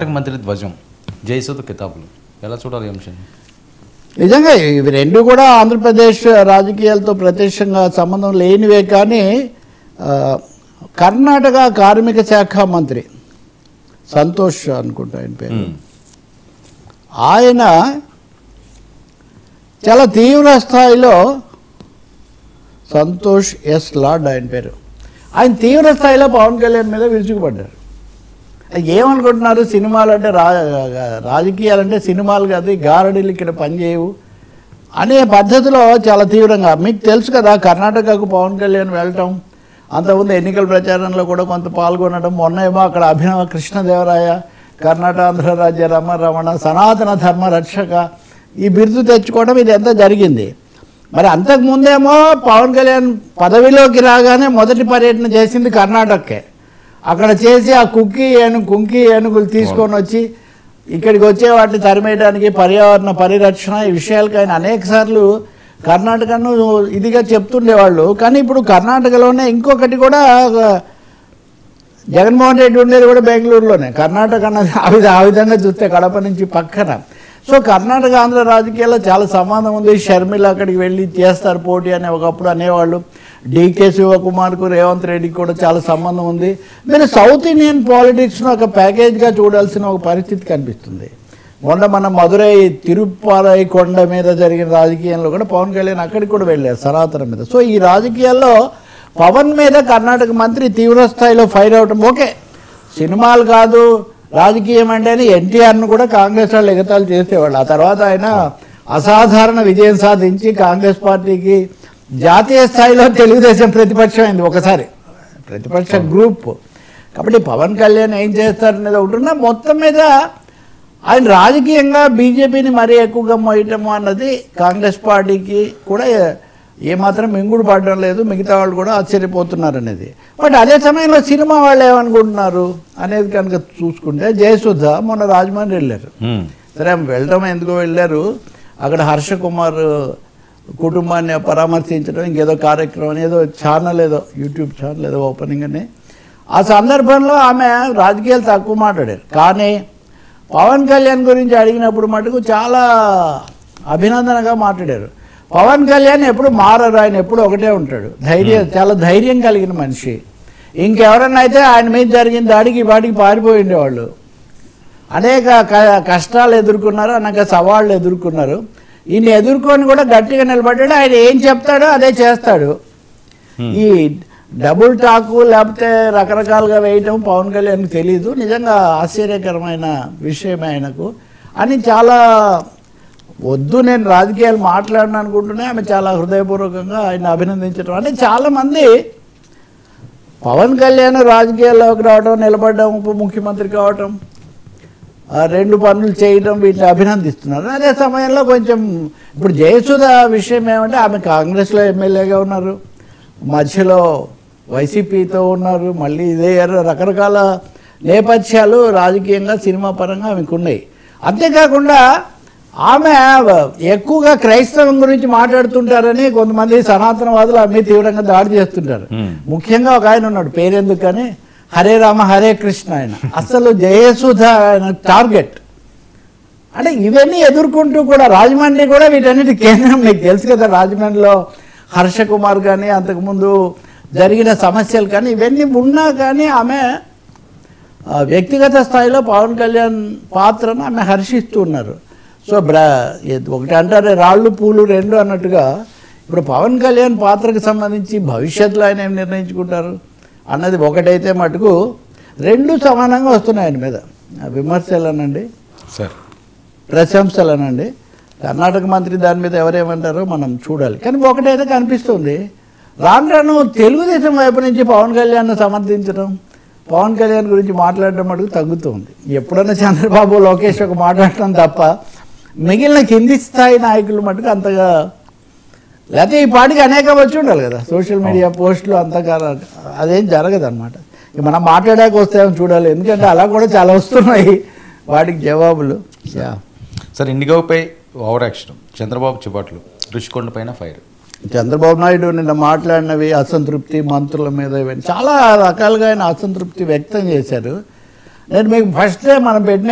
మంత్రి ధ్వజం జయసుధ కితాబులు ఎలా చూడాలి అంశం? నిజంగా ఇవి రెండు కూడా ఆంధ్రప్రదేశ్ రాజకీయాలతో ప్రత్యక్షంగా సంబంధం లేనివే. కానీ కర్ణాటక కార్మిక శాఖ మంత్రి సంతోష్ అనుకుంటా ఆయన పేరు, ఆయన చాలా తీవ్ర స్థాయిలో, సంతోష్ ఎస్ లాడ్ ఆయన పేరు, ఆయన తీవ్ర స్థాయిలో పవన్ కళ్యాణ్ మీద విరుచుకుపడ్డారు. ఏమనుకుంటున్నారు, సినిమాలు అంటే రాజకీయాలంటే సినిమాలు కాదు, గారడీలు ఇక్కడ పనిచేయవు అనే పద్ధతిలో చాలా తీవ్రంగా. మీకు తెలుసు కదా, కర్ణాటకకు పవన్ కళ్యాణ్ వెళ్ళటం, అంతకుముందు ఎన్నికల ప్రచారంలో కూడా కొంత పాల్గొనడం, మొన్నేమో అక్కడ అభినవ కృష్ణదేవరాయ, కర్ణాటకాంధ్ర రాజ్య రమణ, సనాతన ధర్మ రక్షక ఈ బిరుదు తెచ్చుకోవడం ఇదంతా జరిగింది. మరి అంతకుముందేమో పవన్ కళ్యాణ్ పదవిలోకి రాగానే మొదటి పర్యటన చేసింది కర్ణాటకకే. అక్కడ చేసి ఆ కుంకి ఏనుగులు తీసుకొని వచ్చి ఇక్కడికి వచ్చే వాటిని తరిమేయడానికి, పర్యావరణ పరిరక్షణ ఈ విషయాలకు ఆయన అనేక సార్లు కర్ణాటకను ఇదిగా చెప్తుండేవాళ్ళు. కానీ ఇప్పుడు కర్ణాటకలోనే ఇంకొకటి కూడా, జగన్మోహన్ రెడ్డి ఉండేది కూడా బెంగళూరులోనే, కర్ణాటక అన్నది ఆ విధంగా చూస్తే కడప నుంచి పక్కన. సో కర్ణాటక ఆంధ్ర రాజకీయాల్లో చాలా సంబంధం ఉంది. షర్మిల అక్కడికి వెళ్ళి చేస్తారు పోటీ అని ఒకప్పుడు అనేవాళ్ళు. డీకే శివకుమార్కు, రేవంత్ రెడ్డికి కూడా చాలా సంబంధం ఉంది. మీరు సౌత్ ఇండియన్ పాలిటిక్స్ను ఒక ప్యాకేజ్గా చూడాల్సిన ఒక పరిస్థితి కనిపిస్తుంది. మొన్న మన మధురై తిరుపతి కొండ మీద జరిగిన రాజకీయంలో కూడా పవన్ కళ్యాణ్ అక్కడికి కూడా వెళ్ళారు, సనాతన మీద. సో ఈ రాజకీయాల్లో పవన్ మీద కర్ణాటక మంత్రి తీవ్ర స్థాయిలో ఫైర్ అవటం ఓకే, సినిమాలు కాదు రాజకీయం అంటే ఎన్టీఆర్ను కూడా కాంగ్రెస్ వాళ్ళు ఎగతాళి చేసేవాళ్ళు. ఆ తర్వాత ఆయన అసాధారణ విజయం సాధించి కాంగ్రెస్ పార్టీకి జాతీయ స్థాయిలో తెలుగుదేశం ప్రతిపక్షం అయింది ఒకసారి, ప్రతిపక్ష గ్రూప్. కాబట్టి పవన్ కళ్యాణ్ ఏం చేస్తారనేది ఒకటి ఉన్నా, మొత్తం మీద ఆయన రాజకీయంగా బీజేపీని మరీ ఎక్కువగా మోయటము అన్నది కాంగ్రెస్ పార్టీకి కూడా ఏమాత్రం మింగుడు పడడం లేదు. మిగతా వాళ్ళు కూడా ఆశ్చర్యపోతున్నారు అనేది. బట్ అదే సమయంలో సినిమా వాళ్ళు ఏమనుకుంటున్నారు అనేది కనుక చూసుకుంటే, జయసుధ మొన్న రాజమండ్రి వెళ్ళారు. సరే వెళ్ళడం ఎందుకో వెళ్ళారు, అక్కడ హర్ష కుమార్ కుటుంబాన్ని పరామర్శించడం, ఇంకేదో కార్యక్రమం, ఏదో ఛానల్, ఏదో యూట్యూబ్ ఛానల్ ఏదో ఓపెనింగ్ అని. ఆ సందర్భంలో ఆమె రాజకీయాలు తక్కువ మాట్లాడారు. కానీ పవన్ కళ్యాణ్ గురించి అడిగినప్పుడు మటుకు చాలా అభినందనగా మాట్లాడారు. పవన్ కళ్యాణ్ ఎప్పుడు మారరు, ఆయన ఎప్పుడు ఒకటే ఉంటాడు, చాలా ధైర్యం కలిగిన మనిషి. ఇంకెవరన్నా అయితే ఆయన మీద జరిగిన దాడికి వాటికి పారిపోయి ఉండేవాళ్ళు. అనేక కష్టాలు ఎదుర్కొన్నారు, అనేక సవాళ్ళు ఎదుర్కొన్నారు. ఈయన ఎదుర్కొని కూడా గట్టిగా నిలబడ్డాడు. ఆయన ఏం చెప్తాడో అదే చేస్తాడు. ఈ డబుల్ టాకు లేకపోతే రకరకాలుగా వేయటం పవన్ కళ్యాణ్కి తెలీదు. నిజంగా ఆశ్చర్యకరమైన విషయం ఆయనకు అని. చాలా వద్దు నేను రాజకీయాలు మాట్లాడను అనుకుంటూనే ఆమె చాలా హృదయపూర్వకంగా ఆయన అభినందించడం. అంటే చాలామంది పవన్ కళ్యాణ్ రాజకీయాల్లోకి రావడం, నిలబడడం, ఉప ముఖ్యమంత్రి కావటం, రెండు పనులు చేయడం, వీటిని అభినందిస్తున్నారు. అదే సమయంలో కొంచెం ఇప్పుడు జయసుధ విషయం ఏమంటే, ఆమె కాంగ్రెస్లో ఎమ్మెల్యేగా ఉన్నారు, మధ్యలో వైసీపీతో ఉన్నారు, మళ్ళీ ఇదే రకరకాల నేపథ్యాలు రాజకీయంగా సినిమా పరంగా ఆమెకు ఉన్నాయి. అంతేకాకుండా ఆమె ఎక్కువగా క్రైస్తవం గురించి మాట్లాడుతుంటారని కొంతమంది సనాతనవాదులు ఆమె తీవ్రంగా దాడి చేస్తుంటారు. ముఖ్యంగా ఒక ఆయన ఉన్నాడు, పేరెందుకు కానీ, హరే రామ హరే కృష్ణ ఆయన. అసలు జయసుధ ఆయన టార్గెట్. అంటే ఇవన్నీ ఎదుర్కొంటూ కూడా రాజమండ్రి కూడా వీటన్నిటి కేంద్రం. మీకు తెలుసు కదా, రాజమండ్రిలో హర్ష కుమార్ కానీ, అంతకుముందు జరిగిన సమస్యలు కానీ, ఇవన్నీ ఉన్నా కానీ ఆమె వ్యక్తిగత స్థాయిలో పవన్ కళ్యాణ్ పాత్రను ఆమె హర్షిస్తూ ఉన్నారు. సో ఒకటి అంటారు రాళ్ళు పూలు రెండు అన్నట్టుగా, ఇప్పుడు పవన్ కళ్యాణ్ పాత్రకు సంబంధించి భవిష్యత్తులో ఆయన ఏం నిర్ణయించుకుంటారు అన్నది ఒకటైతే మటుకు రెండు సమానంగా వస్తున్నాయి ఆయన మీద. విమర్శలు అనండి, ప్రశంసలు అనండి. కర్ణాటక మంత్రి దాని మీద ఎవరేమంటారో మనం చూడాలి. కానీ ఒకటైతే కనిపిస్తుంది, రాను రాను తెలుగుదేశం వైపు నుంచి పవన్ కళ్యాణ్ సమర్థించడం, పవన్ కళ్యాణ్ గురించి మాట్లాడడం మటుకు తగ్గుతుంది. ఎప్పుడన్నా చంద్రబాబు, లోకేష్ ఒక మాట్లాడటం తప్ప మిగిలిన కింది స్థాయి నాయకులు మటుకు అంతగా, లేకపోతే ఈ పార్టీకి అనేక వచ్చి ఉండాలి కదా సోషల్ మీడియా పోస్టులు, అంతగా అదేం జరగదు అనమాట. మనం మాట్లాడాక వస్తాయని చూడాలి, ఎందుకంటే అలా కూడా చాలా వస్తున్నాయి వాటికి జవాబులు. సార్, ఇండిగోపై ఓవర్ యాక్షన్, చంద్రబాబు చిబాట్లు, రుషికొండ పైన ఫైర్. చంద్రబాబు నాయుడు నిన్న మాట్లాడినవి అసంతృప్తి, మంత్రుల మీద ఇవన్నీ చాలా రకాలుగా ఆయన అసంతృప్తి వ్యక్తం చేశారు. నేను మీకు ఫస్టే మనం పెట్టిన